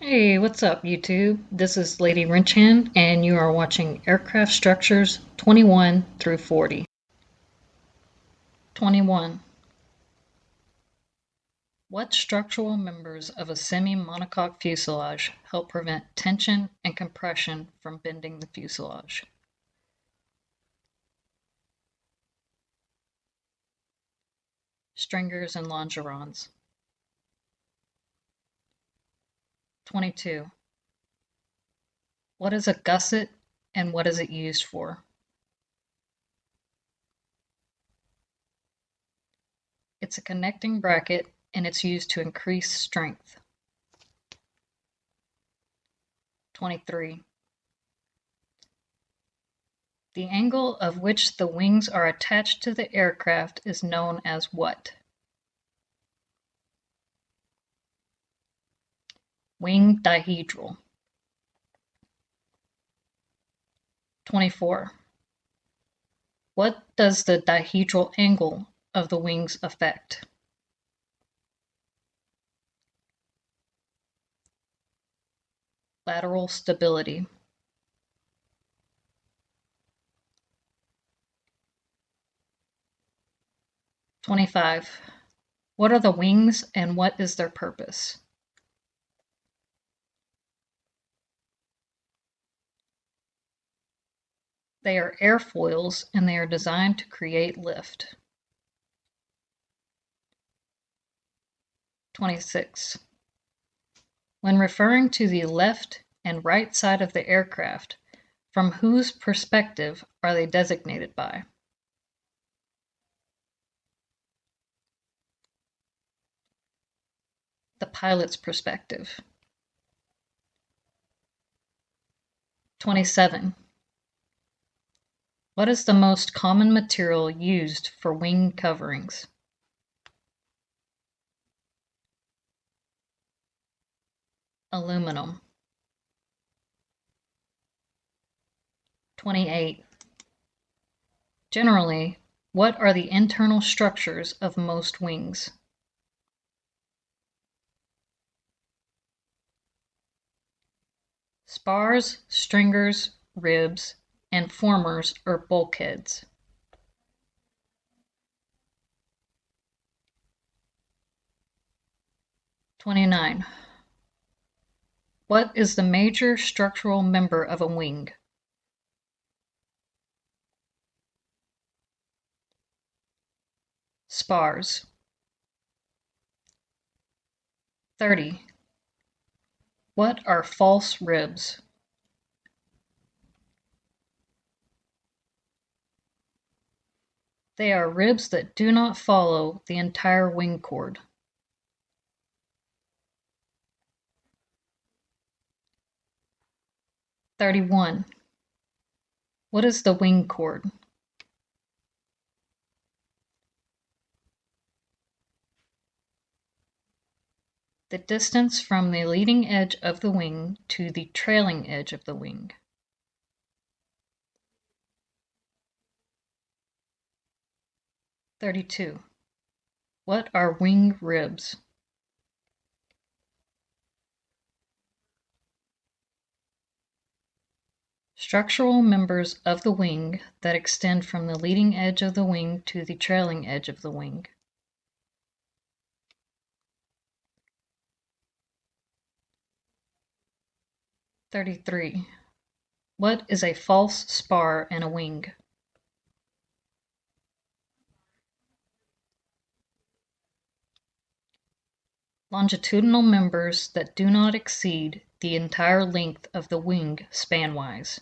Hey, what's up, YouTube? This is Lady Wrenchhand, and you are watching Aircraft Structures 21 through 40. 21. What structural members of a semi-monocoque fuselage help prevent tension and compression from bending the fuselage? Stringers and longerons. 22. What is a gusset and what is it used for? It's a connecting bracket and it's used to increase strength. 23. The angle of which the wings are attached to the aircraft is known as what? Wing dihedral. 24. What does the dihedral angle of the wings affect? Lateral stability. 25. What are the wings and what is their purpose? They are airfoils and they are designed to create lift. 26. When referring to the left and right side of the aircraft, from whose perspective are they designated by? The pilot's perspective. 27. What is the most common material used for wing coverings? Aluminum. 28. Generally, what are the internal structures of most wings? Spars, stringers, ribs, and formers or bulkheads. 29. What is the major structural member of a wing? Spars. 30. What are false ribs? They are ribs that do not follow the entire wing chord. 31. What is the wing chord? The distance from the leading edge of the wing to the trailing edge of the wing. 32. What are wing ribs? Structural members of the wing that extend from the leading edge of the wing to the trailing edge of the wing. 33. What is a false spar in a wing? Longitudinal members that do not exceed the entire length of the wing spanwise.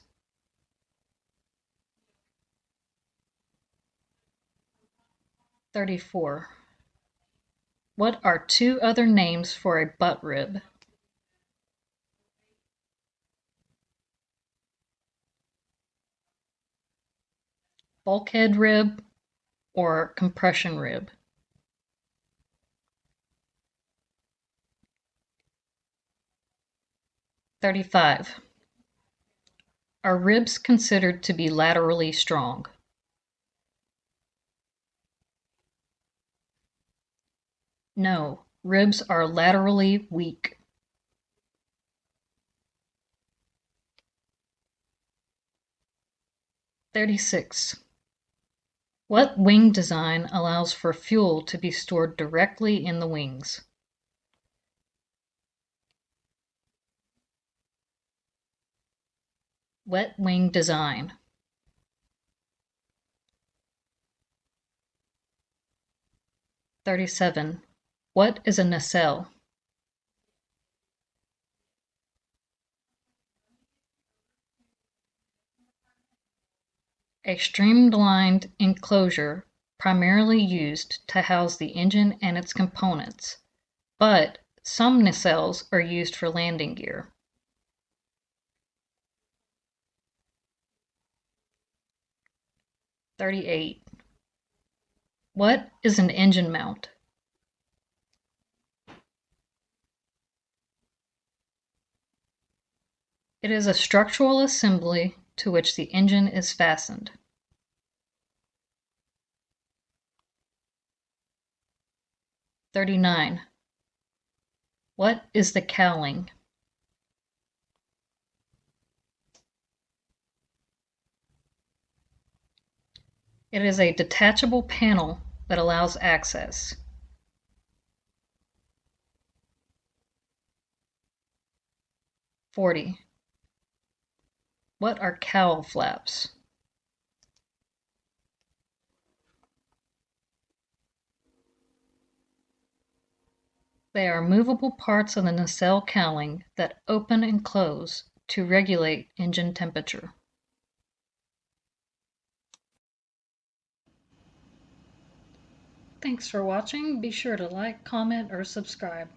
34. What are two other names for a butt rib? Bulkhead rib or compression rib. 35. Are ribs considered to be laterally strong? No, ribs are laterally weak. 36. What wing design allows for fuel to be stored directly in the wings? Wet wing design. 37. What is a nacelle? A streamlined enclosure primarily used to house the engine and its components, but some nacelles are used for landing gear. 38. What is an engine mount? It is a structural assembly to which the engine is fastened. 39. What is the cowling? It is a detachable panel that allows access. 40. What are cowl flaps? They are movable parts of the nacelle cowling that open and close to regulate engine temperature. Thanks for watching. Be sure to like, comment, or subscribe.